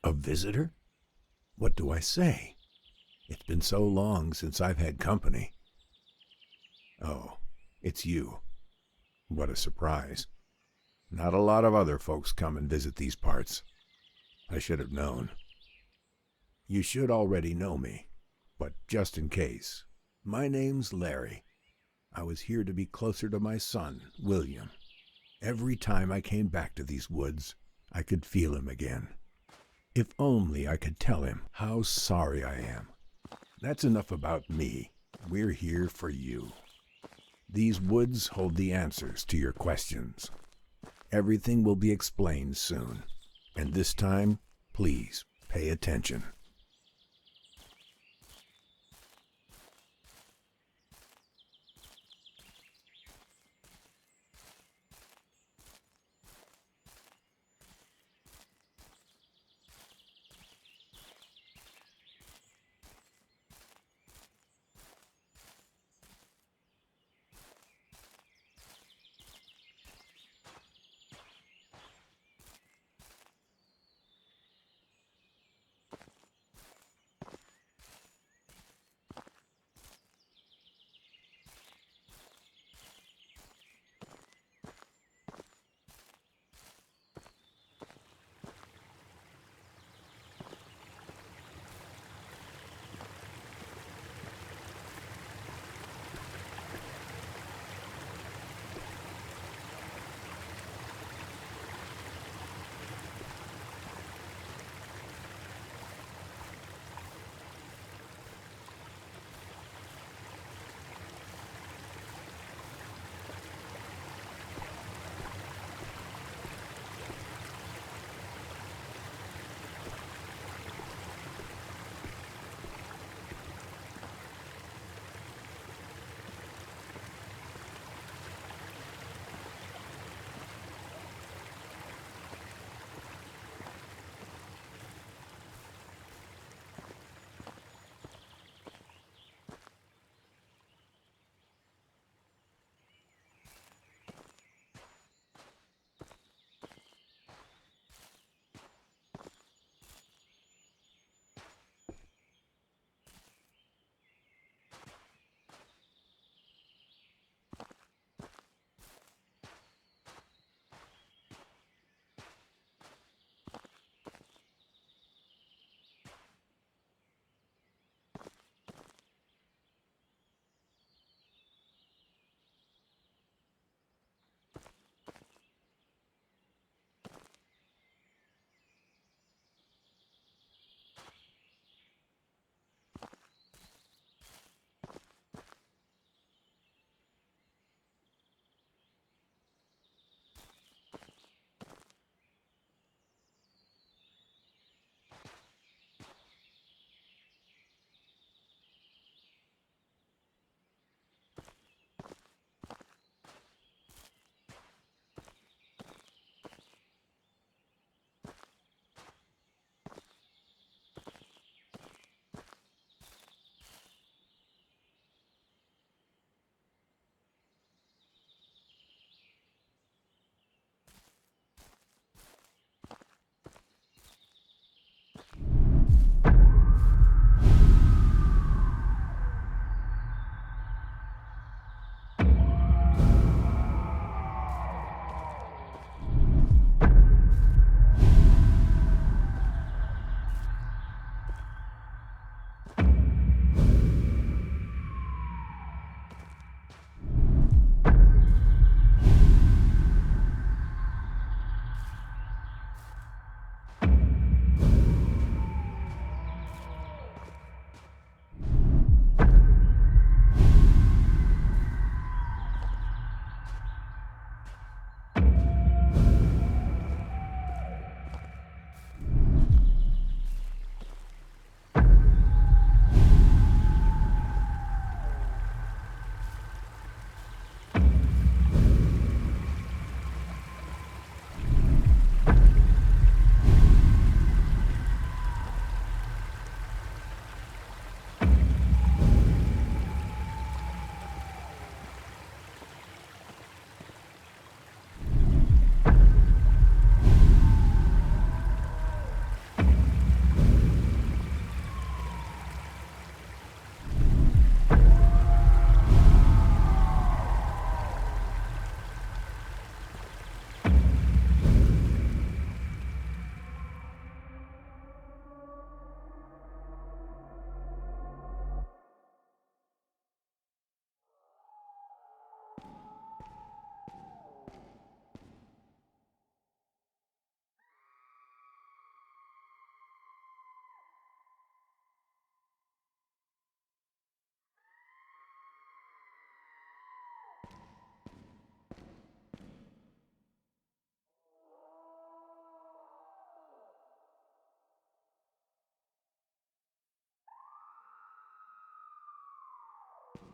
A visitor? What do I say? It's been so long since I've had company. Oh, it's you. What a surprise. Not a lot of other folks come and visit these parts. I should have known. You should already know me, but just in case, my name's Larry. I was here to be closer to my son, William. Every time I came back to these woods, I could feel him again. If only I could tell him how sorry I am. That's enough about me. We're here for you. These woods hold the answers to your questions. Everything will be explained soon. And this time, please pay attention.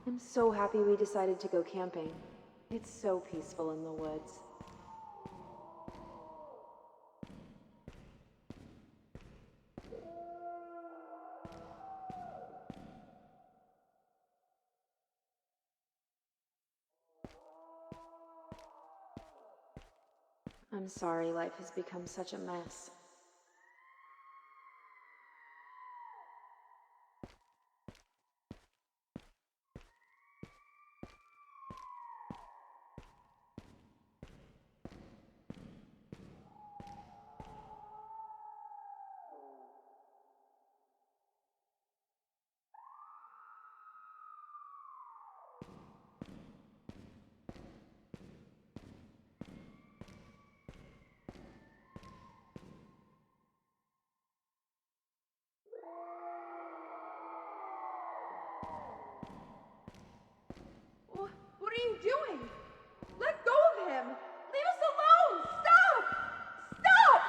I'm so happy we decided to go camping. It's so peaceful in the woods. I'm sorry life has become such a mess. What are you doing? Let go of him! Leave us alone! Stop! Stop!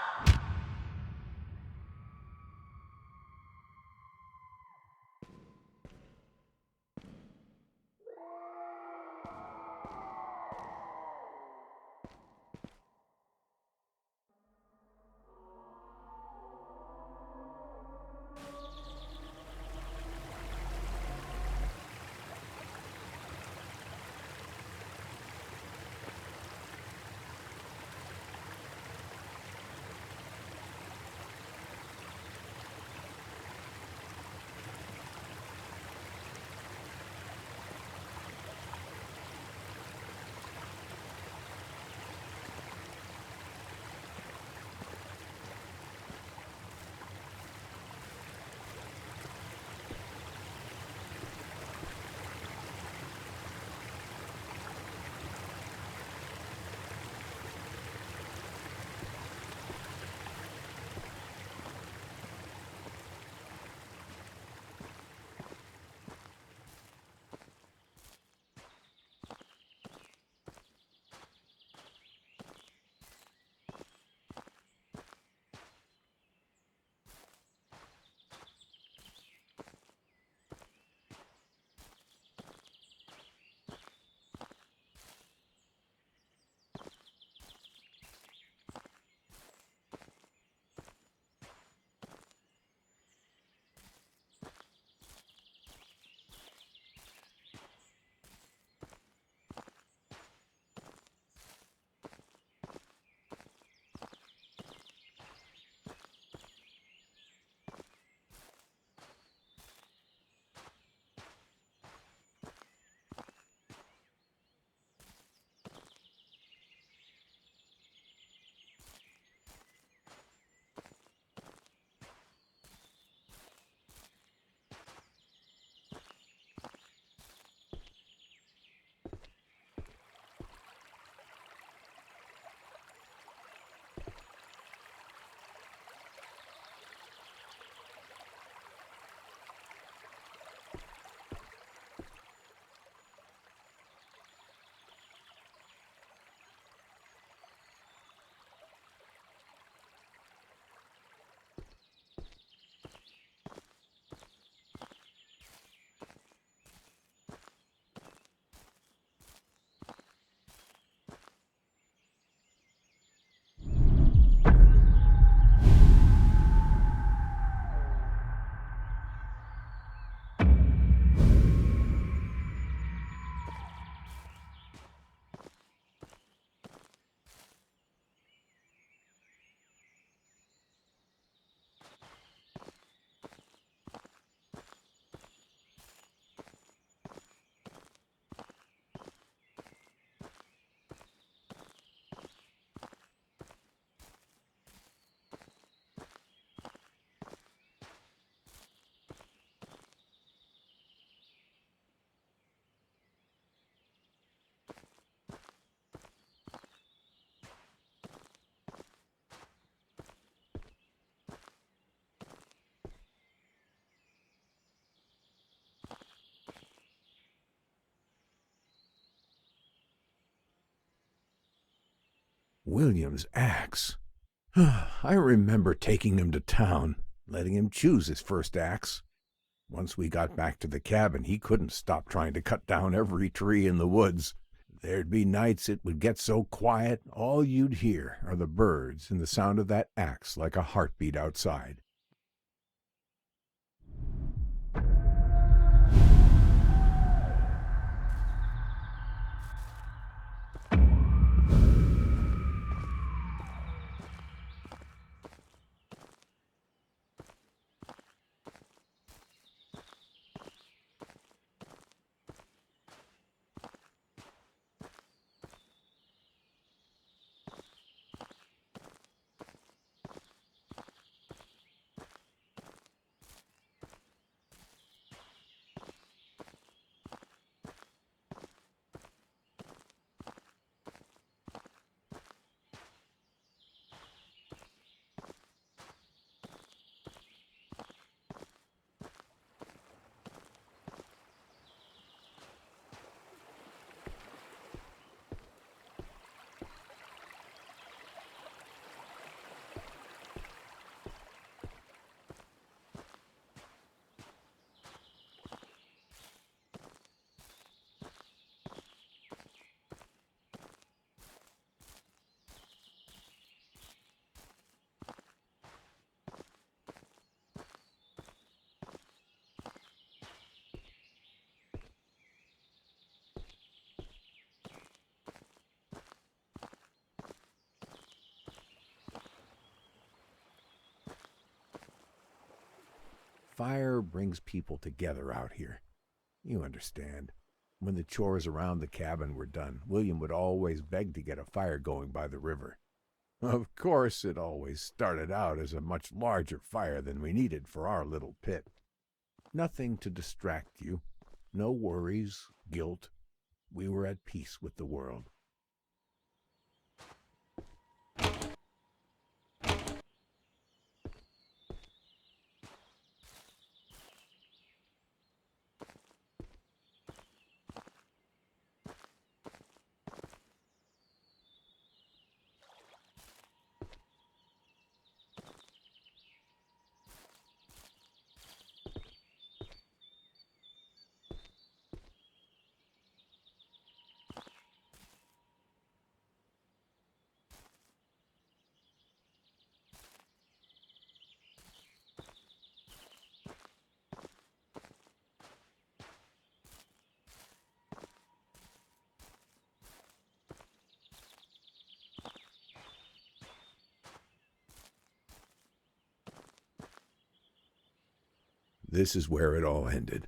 William's axe. I remember taking him to town, letting him choose his first axe. Once we got back to the cabin, he couldn't stop trying to cut down every tree in the woods. There'd be nights it would get so quiet, all you'd hear are the birds and the sound of that axe like a heartbeat outside. Fire brings people together out here. You understand. When the chores around the cabin were done, William would always beg to get a fire going by the river. Of course, it always started out as a much larger fire than we needed for our little pit. Nothing to distract you. No worries, guilt. We were at peace with the world. This is where it all ended.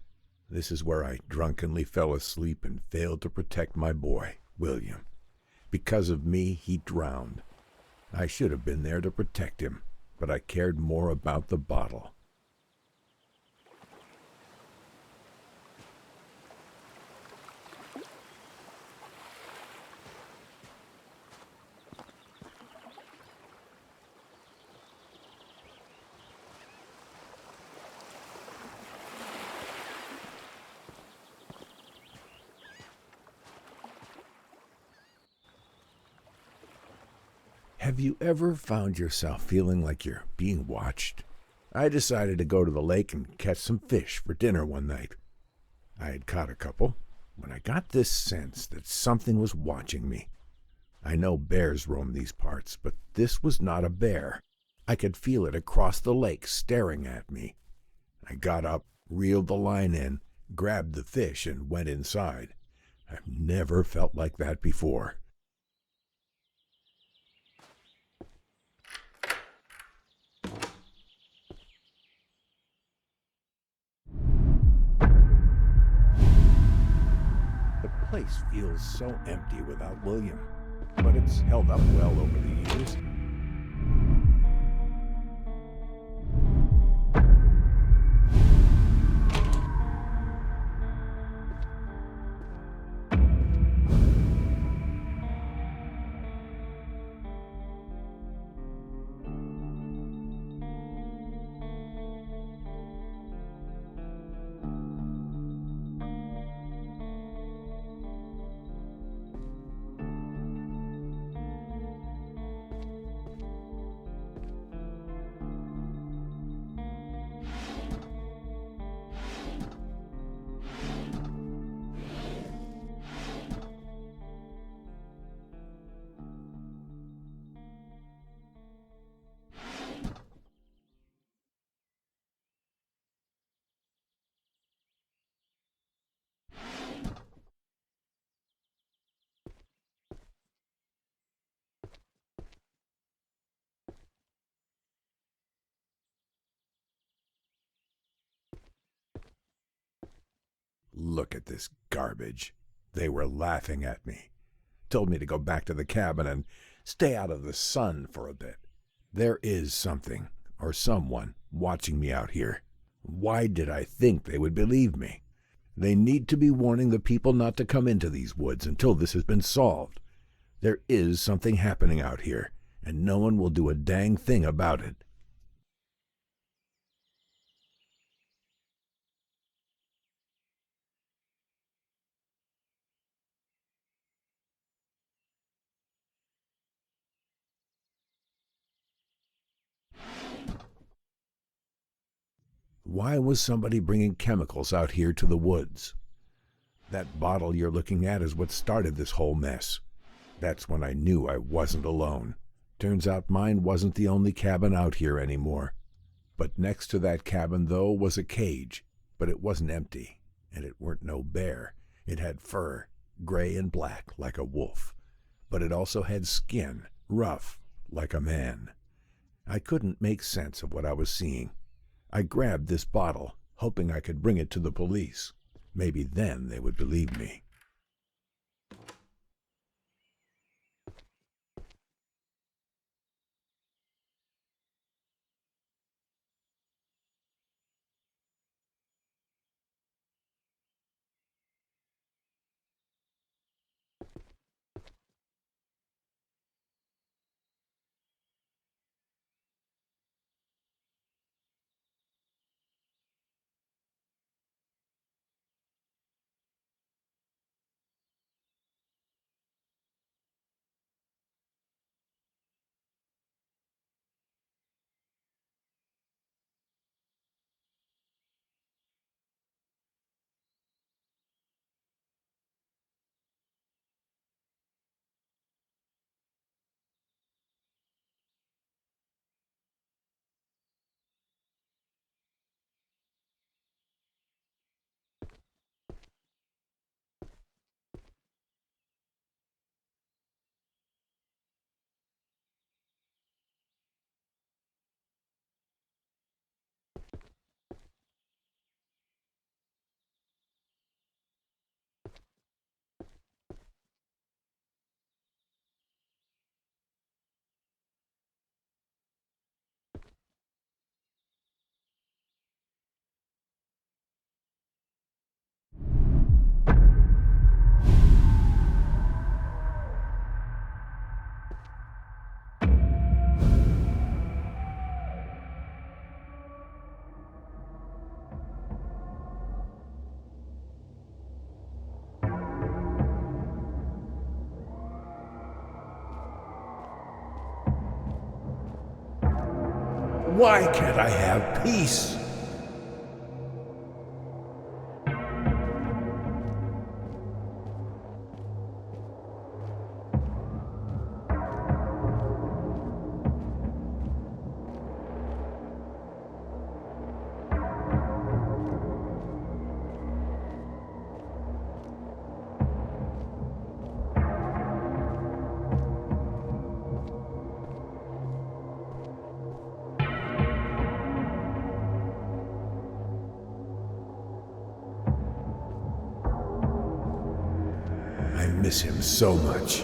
This is where I drunkenly fell asleep and failed to protect my boy, William. Because of me, he drowned. I should have been there to protect him, but I cared more about the bottle. Have you ever found yourself feeling like you're being watched? I decided to go to the lake and catch some fish for dinner one night. I had caught a couple when I got this sense that something was watching me. I know bears roam these parts, but this was not a bear. I could feel it across the lake staring at me. I got up, reeled the line in, grabbed the fish, and went inside. I've never felt like that before. The place feels so empty without William, but it's held up well over the years. Look at this garbage. They were laughing at me. Told me to go back to the cabin and stay out of the sun for a bit. There is something, or someone, watching me out here. Why did I think they would believe me? They need to be warning the people not to come into these woods until this has been solved. There is something happening out here, and no one will do a dang thing about it. Why was somebody bringing chemicals out here to the woods? That bottle you're looking at is what started this whole mess. That's when I knew I wasn't alone. Turns out mine wasn't the only cabin out here anymore. But next to that cabin, though, was a cage. But it wasn't empty, and it weren't no bear. It had fur, gray and black like a wolf. But it also had skin, rough, like a man. I couldn't make sense of what I was seeing. I grabbed this bottle, hoping I could bring it to the police. Maybe then they would believe me. Why can't I have peace? I miss him so much.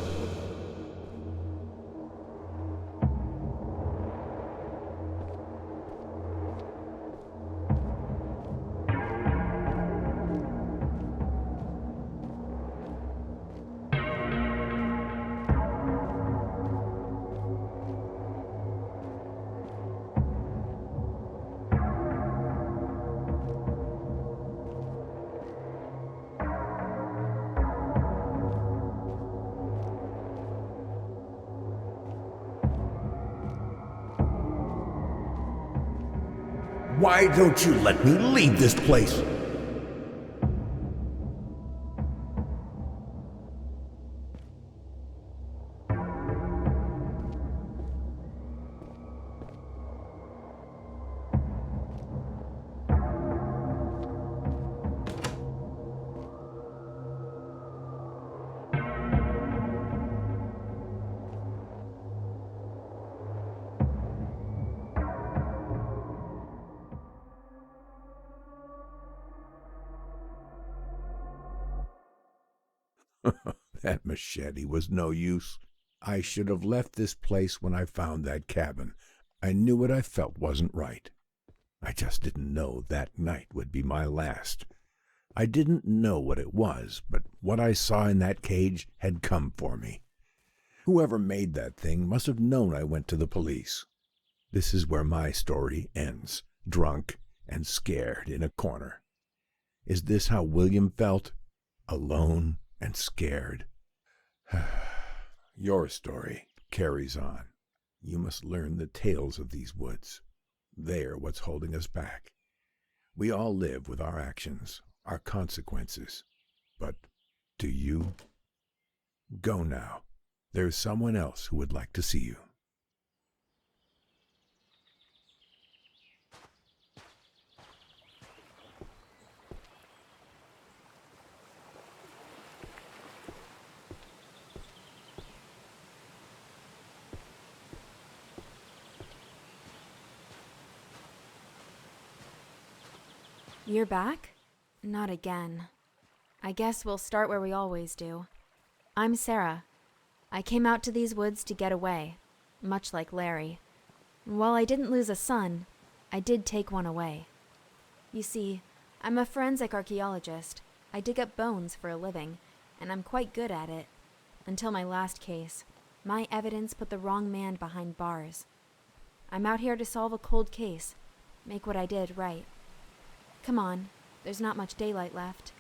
Why don't you let me leave this place? That machete was no use. I should have left this place when I found that cabin. I knew what I felt wasn't right. I just didn't know that night would be my last. I didn't know what it was, but what I saw in that cage had come for me. Whoever made that thing must have known I went to the police. This is where my story ends, drunk and scared in a corner. Is this how William felt? Alone and scared? Your story carries on. You must learn the tales of these woods. They're what's holding us back. We all live with our actions, our consequences. But do you? Go now. There's someone else who would like to see you. You're back? Not again. I guess we'll start where we always do. I'm Sarah. I came out to these woods to get away, much like Larry. While I didn't lose a son, I did take one away. You see, I'm a forensic archaeologist. I dig up bones for a living, and I'm quite good at it. Until my last case, my evidence put the wrong man behind bars. I'm out here to solve a cold case, make what I did right. Come on, there's not much daylight left.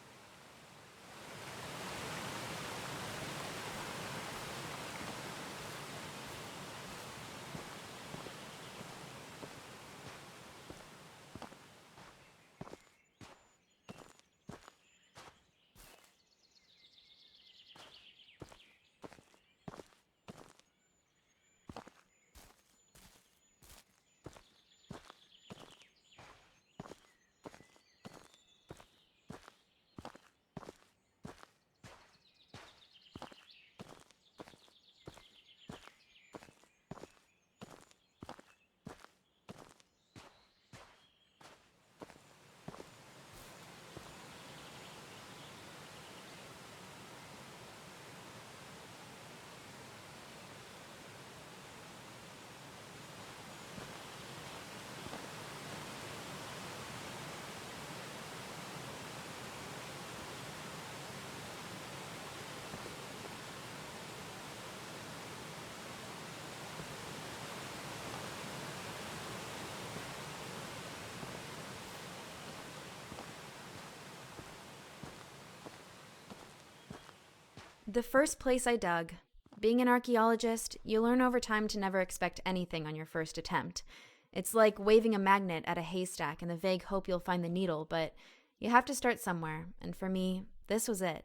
The first place I dug. Being an archaeologist, you learn over time to never expect anything on your first attempt. It's like waving a magnet at a haystack in the vague hope you'll find the needle, but you have to start somewhere, and for me, this was it.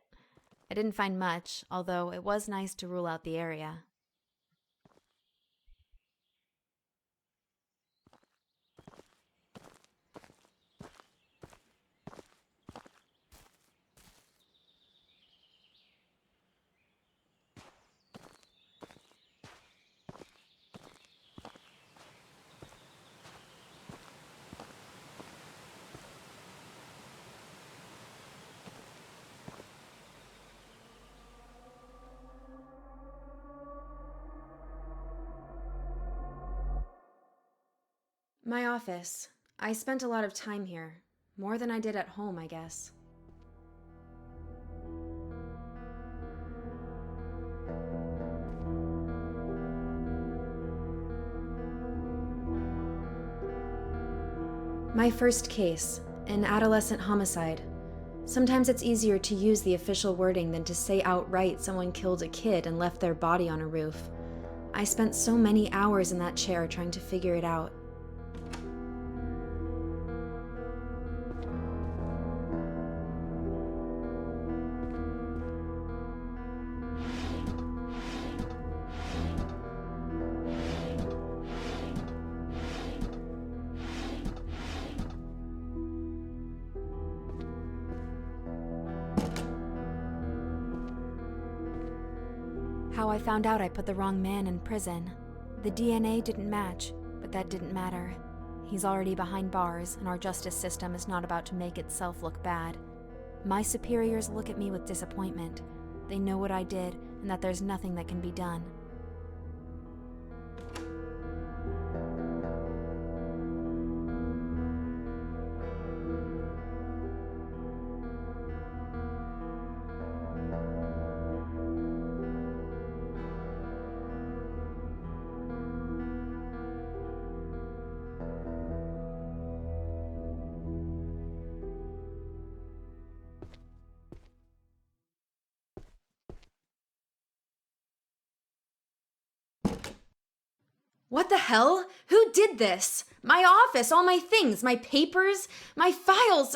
I didn't find much, although it was nice to rule out the area. My office. I spent a lot of time here. More than I did at home, I guess. My first case, an adolescent homicide. Sometimes it's easier to use the official wording than to say outright someone killed a kid and left their body on a roof. I spent so many hours in that chair trying to figure it out. How I found out I put the wrong man in prison. The DNA didn't match, but that didn't matter. He's already behind bars, and our justice system is not about to make itself look bad. My superiors look at me with disappointment. They know what I did, and that there's nothing that can be done. What the hell? Who did this? My office, all my things, my papers, my files.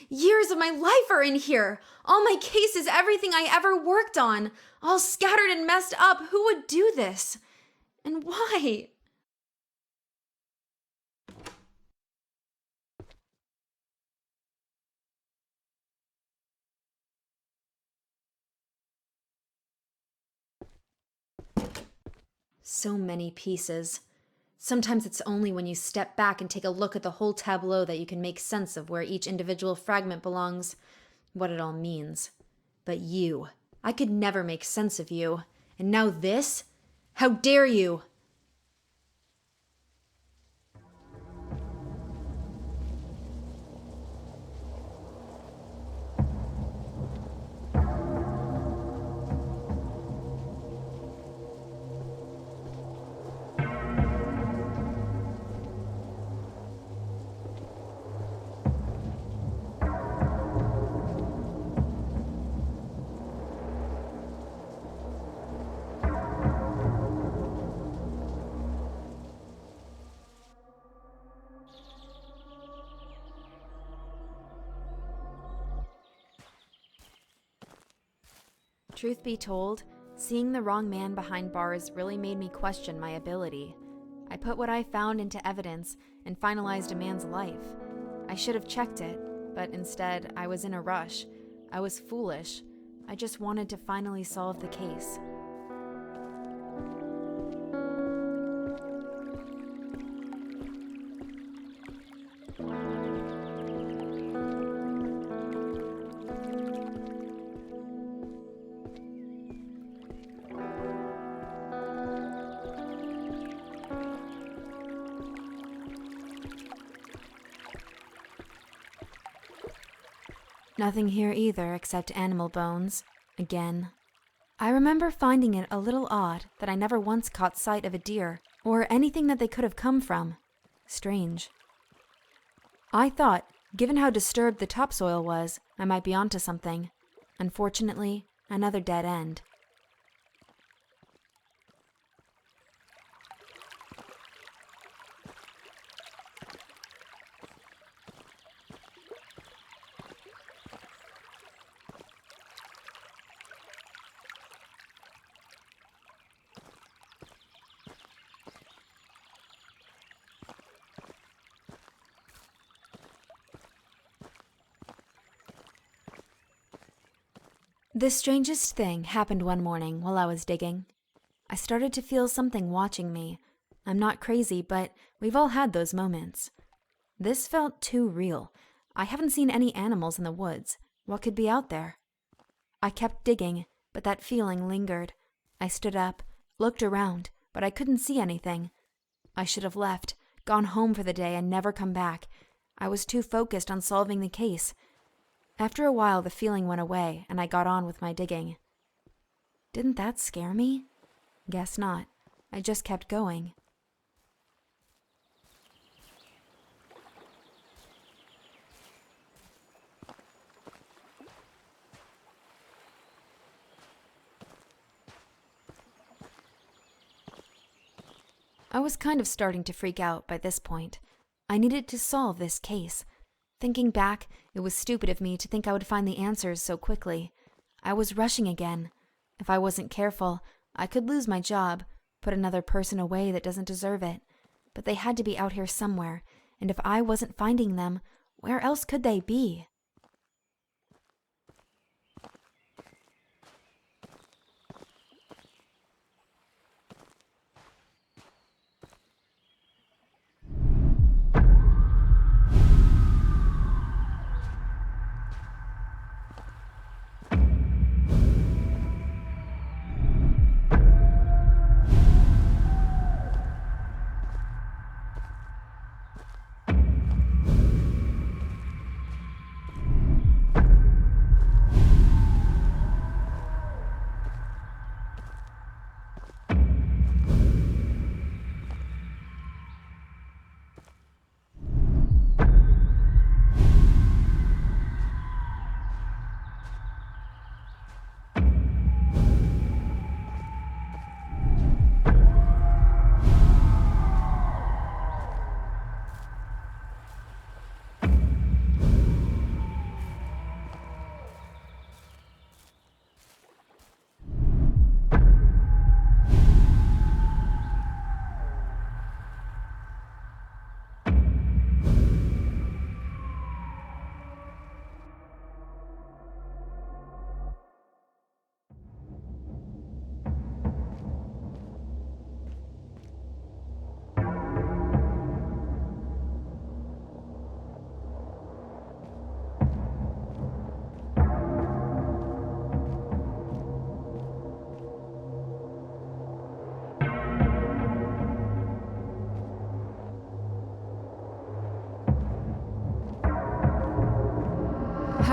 Years of my life are in here. All my cases, everything I ever worked on, all scattered and messed up. Who would do this? And why? So many pieces. Sometimes it's only when you step back and take a look at the whole tableau that you can make sense of where each individual fragment belongs, what it all means. But you, I could never make sense of you. And now this? How dare you? Truth be told, seeing the wrong man behind bars really made me question my ability. I put what I found into evidence and finalized a man's life. I should have checked it, but instead I was in a rush. I was foolish. I just wanted to finally solve the case. Nothing here either except animal bones. Again. I remember finding it a little odd that I never once caught sight of a deer or anything that they could have come from. Strange. I thought, given how disturbed the topsoil was, I might be onto something. Unfortunately, another dead end. The strangest thing happened one morning while I was digging. I started to feel something watching me. I'm not crazy, but we've all had those moments. This felt too real. I haven't seen any animals in the woods. What could be out there? I kept digging, but that feeling lingered. I stood up, looked around, but I couldn't see anything. I should have left, gone home for the day and never come back. I was too focused on solving the case. After a while, the feeling went away, and I got on with my digging. Didn't that scare me? Guess not. I just kept going. I was kind of starting to freak out by this point. I needed to solve this case. Thinking back, it was stupid of me to think I would find the answers so quickly. I was rushing again. If I wasn't careful, I could lose my job, put another person away that doesn't deserve it. But they had to be out here somewhere, and if I wasn't finding them, where else could they be?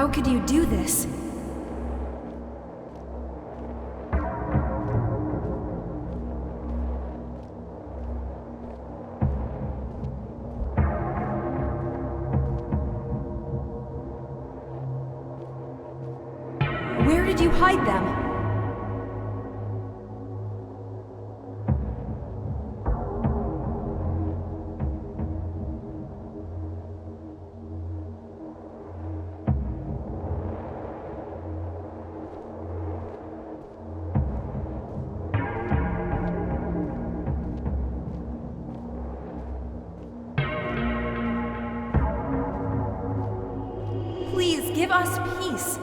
How could you do this? Where did you hide them? Please give us peace.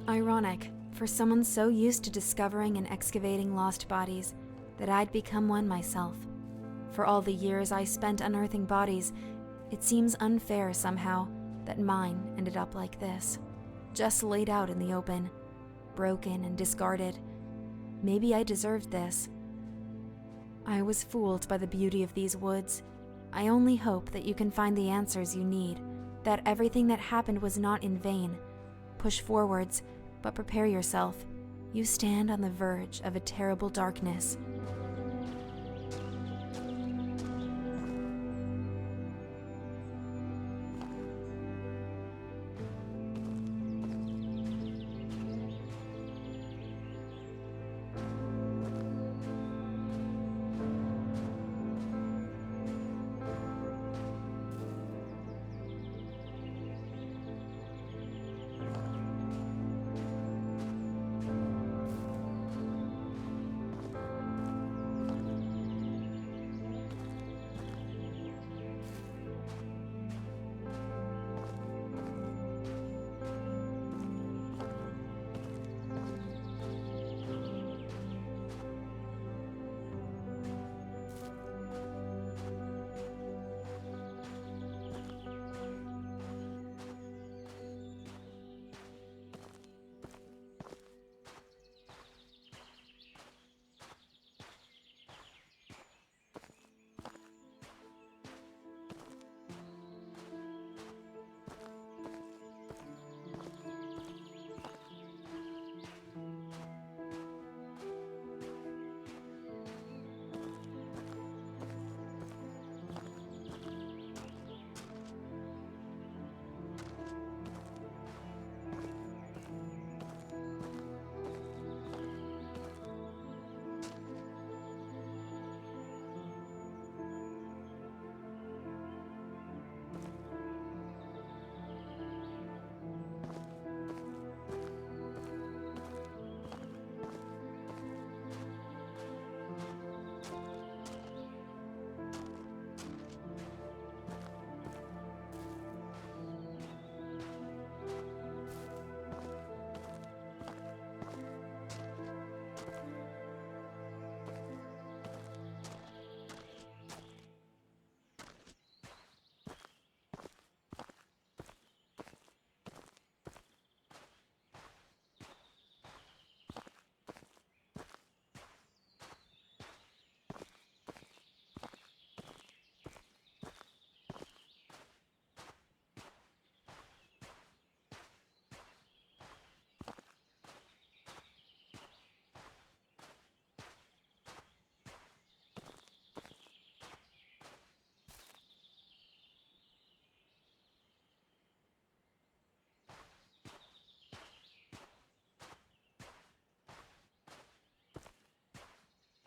Ironic, for someone so used to discovering and excavating lost bodies, that I'd become one myself. For all the years I spent unearthing bodies, it seems unfair somehow that mine ended up like this. Just laid out in the open, broken and discarded. Maybe I deserved this. I was fooled by the beauty of these woods. I only hope that you can find the answers you need, that everything that happened was not in vain. Push forwards, but prepare yourself. You stand on the verge of a terrible darkness.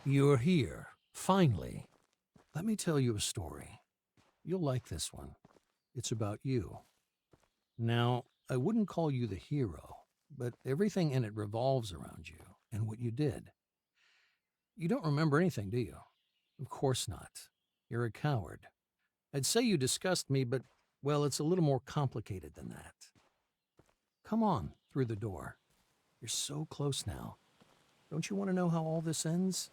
You're here, finally. Let me tell you a story. You'll like this one. It's about you. Now, I wouldn't call you the hero, but everything in it revolves around you and what you did. You don't remember anything, do you? Of course not. You're a coward. I'd say you disgust me, but, well, it's a little more complicated than that. Come on, through the door. You're so close now. Don't you want to know how all this ends?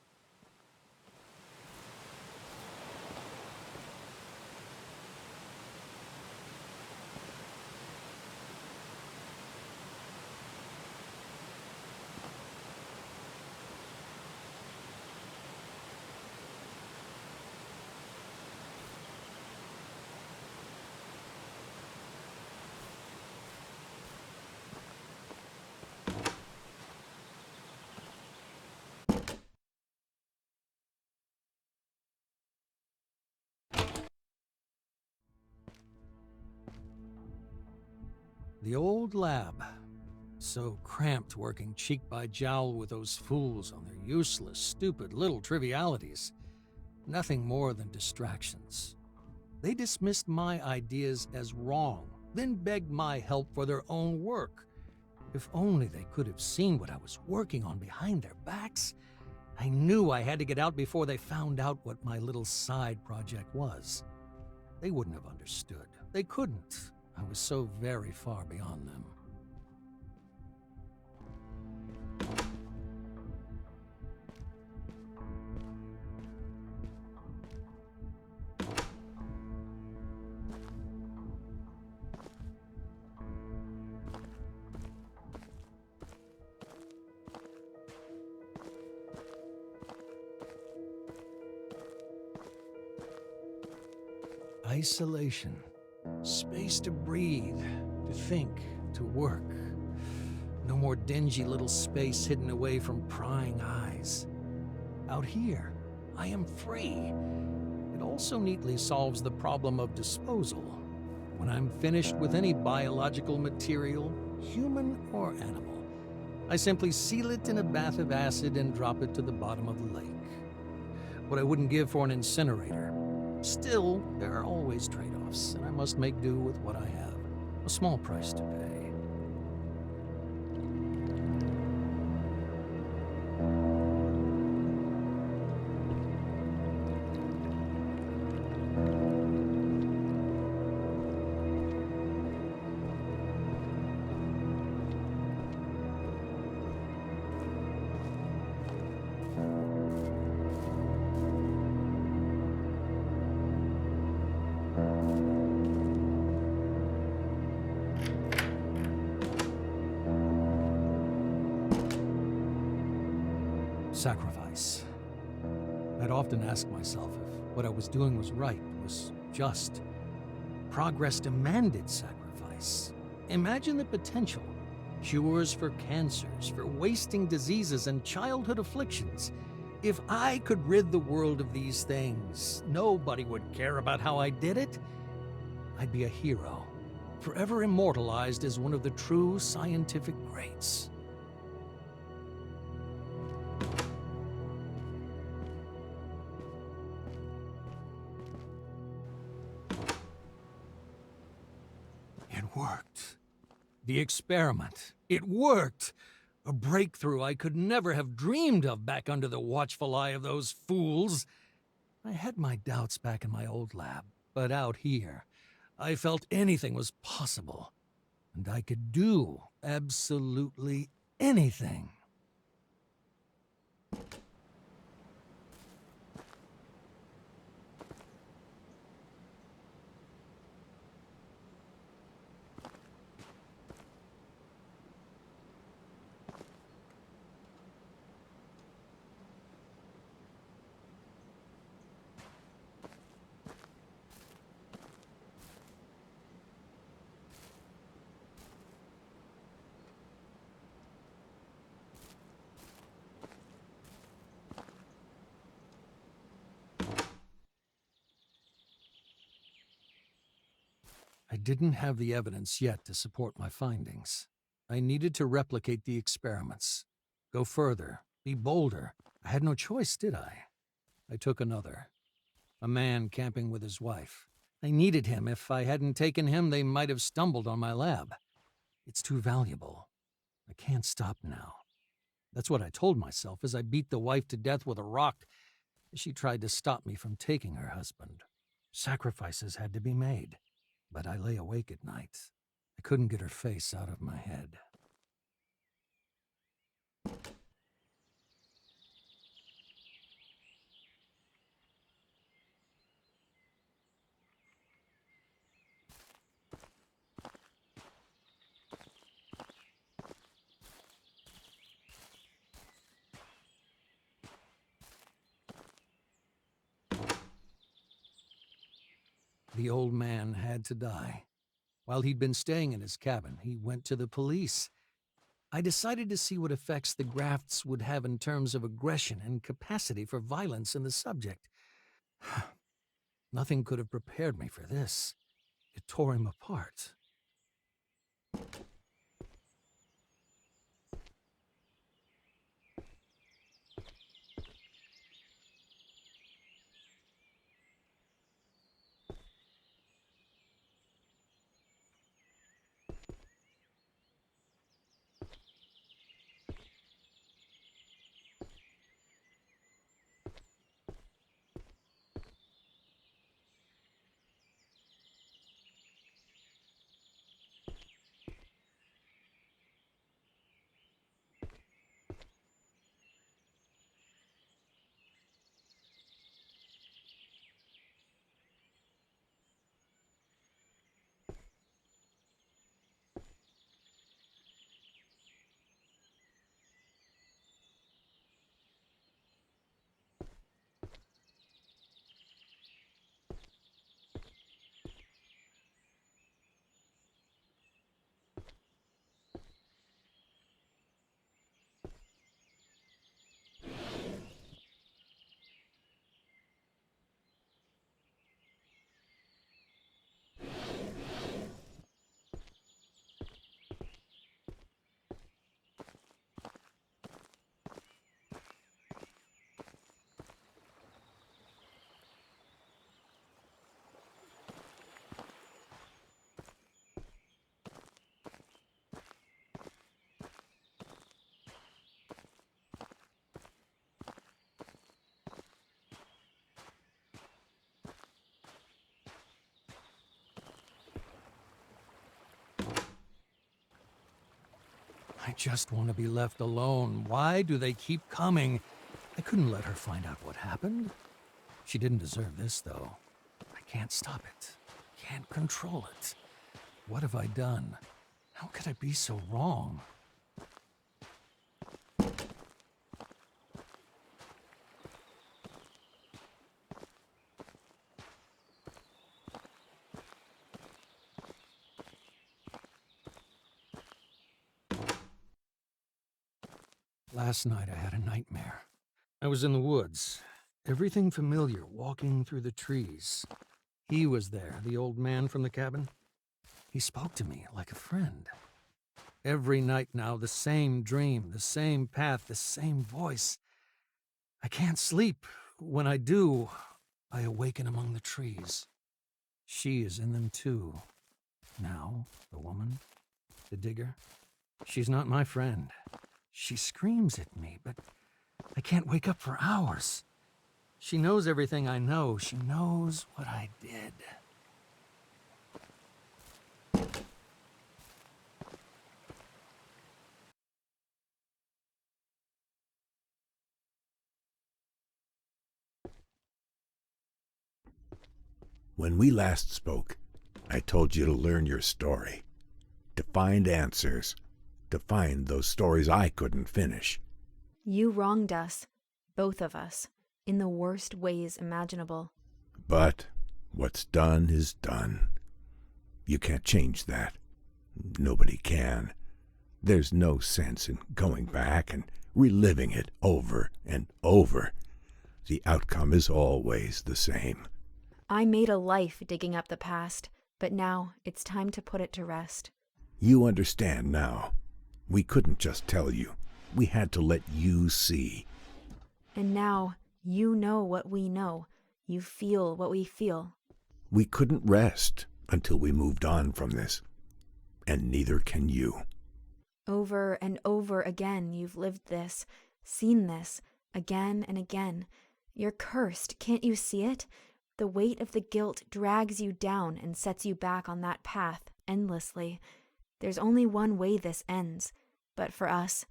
The old lab. So cramped working cheek by jowl with those fools on their useless, stupid little trivialities. Nothing more than distractions. They dismissed my ideas as wrong, then begged my help for their own work. If only they could have seen what I was working on behind their backs. I knew I had to get out before they found out what my little side project was. They wouldn't have understood. They couldn't. I was so very far beyond them. Isolation. Space to breathe, to think, to work. No more dingy little space hidden away from prying eyes. Out here, I am free. It also neatly solves the problem of disposal. When I'm finished with any biological material, human or animal, I simply seal it in a bath of acid and drop it to the bottom of the lake. What I wouldn't give for an incinerator. Still, there are always trade-offs, and I must make do with what I have. A small price to pay. Sacrifice. I'd often ask myself if what I was doing was right, was just. Progress demanded sacrifice. Imagine the potential. Cures for cancers, for wasting diseases and childhood afflictions. If I could rid the world of these things, nobody would care about how I did it. I'd be a hero, forever immortalized as one of the true scientific greats. It worked. The experiment. It worked. A breakthrough I could never have dreamed of back under the watchful eye of those fools. I had my doubts back in my old lab, but out here, I felt anything was possible. And I could do absolutely anything. I didn't have the evidence yet to support my findings. I needed to replicate the experiments. Go further, be bolder. I had no choice, did I? I took another A man camping with his wife. I needed him. If I hadn't taken him, they might have stumbled on my lab. It's too valuable. I can't stop now. That's what I told myself as I beat the wife to death with a rock as she tried to stop me from taking her husband. Sacrifices had to be made, but I lay awake at night. I couldn't get her face out of my head. The old man had to die. While he'd been staying in his cabin, he went to the police. I decided to see what effects the grafts would have in terms of aggression and capacity for violence in the subject. Nothing could have prepared me for this. It tore him apart. I just want to be left alone. Why do they keep coming? I couldn't let her find out what happened. She didn't deserve this, though. I can't stop it. Can't control it. What have I done? How could I be so wrong? Last night I had a nightmare. I was in the woods. Everything familiar, walking through the trees. He was there, the old man from the cabin. He spoke to me like a friend. Every night now, the same dream, the same path, the same voice. I can't sleep. When I do, I awaken among the trees. She is in them too. Now, the woman, the digger, she's not my friend. She screams at me, but I can't wake up for hours. She knows everything I know. She knows what I did. When we last spoke, I told you to learn your story, to find answers, to find those stories I couldn't finish. You wronged us, both of us, in the worst ways imaginable. But what's done is done. You can't change that. Nobody can. There's no sense in going back and reliving it over and over. The outcome is always the same. I made a life digging up the past, but now it's time to put it to rest. You understand now. We couldn't just tell you. We had to let you see. And now you know what we know. You feel what we feel. We couldn't rest until we moved on from this, and neither can you. Over and over again you've lived this, seen this, again and again. You're cursed, can't you see it? The weight of the guilt drags you down and sets you back on that path endlessly. There's only one way this ends, but for us,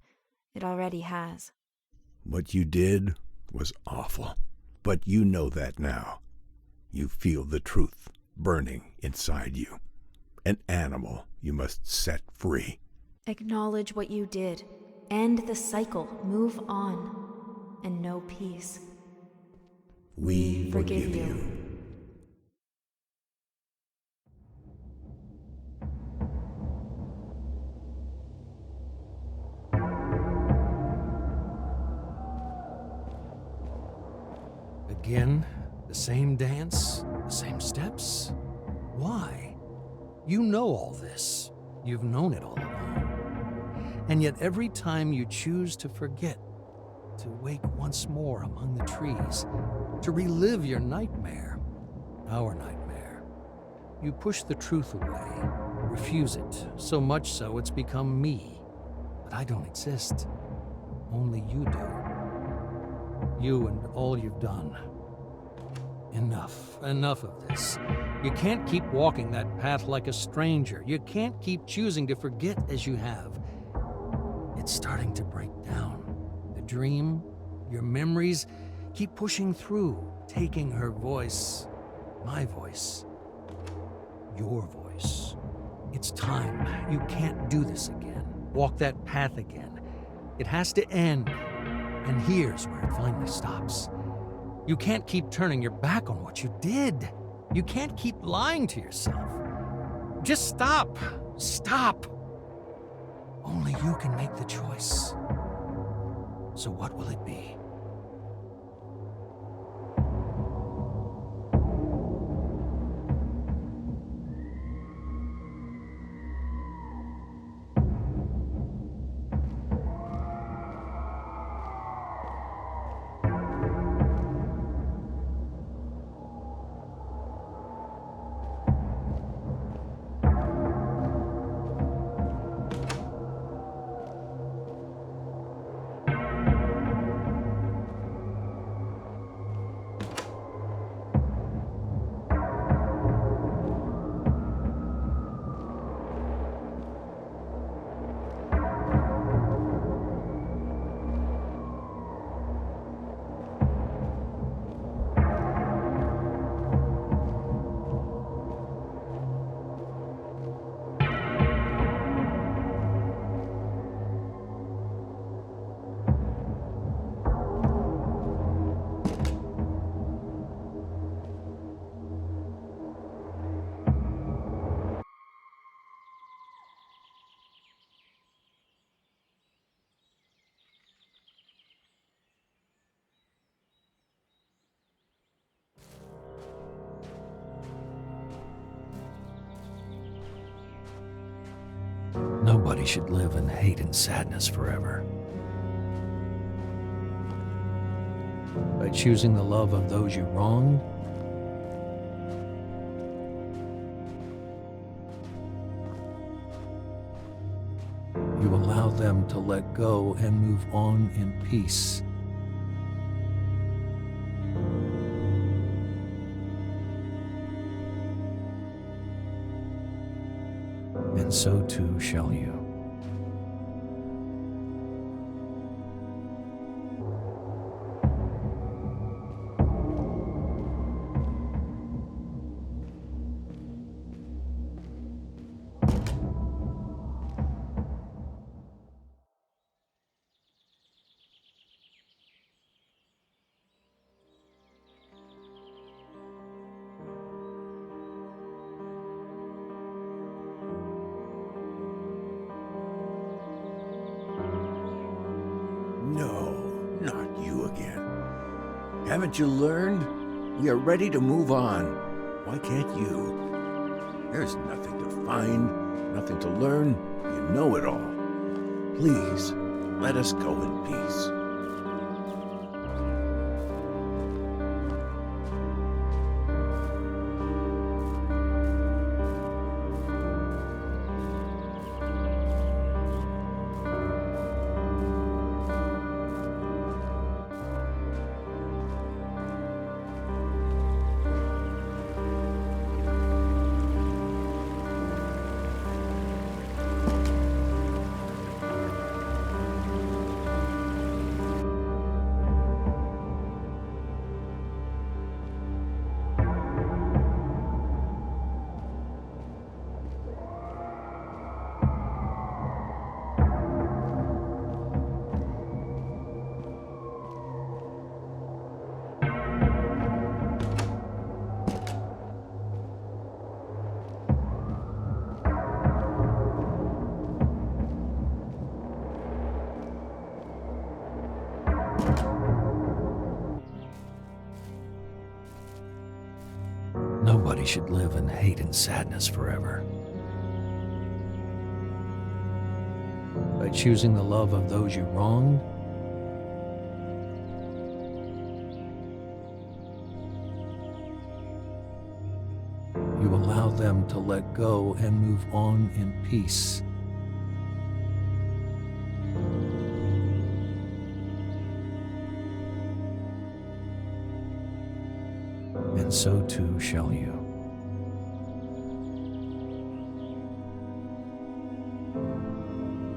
it already has. What you did was awful, but you know that now. You feel the truth burning inside you. An animal you must set free. Acknowledge what you did. End the cycle. Move on. And know peace. We forgive you. Again, the same dance, the same steps? Why? You know all this. You've known it all along. And yet every time you choose to forget, to wake once more among the trees, to relive your nightmare, our nightmare, you push the truth away, refuse it, so much so it's become me. But I don't exist. Only you do. You and all you've done. Enough of this. You can't keep walking that path like a stranger. You can't keep choosing to forget as you have. It's starting to break down. The dream, your memories, keep pushing through, taking her voice, my voice, your voice. It's time. You can't do this again. Walk that path again. It has to end. And here's where it finally stops. You can't keep turning your back on what you did. You can't keep lying to yourself. Just stop. Stop. Only you can make the choice. So what will it be? Nobody should live in hate and sadness forever. By choosing the love of those you wronged, you allow them to let go and move on in peace. And so too shall you. No, not you again. Haven't you learned? We are ready to move on. Why can't you? There's nothing to find, nothing to learn. You know it all. Please, let us go in peace. Nobody should live in hate and sadness forever. By choosing the love of those you wronged, you allow them to let go and move on in peace. And so too shall you.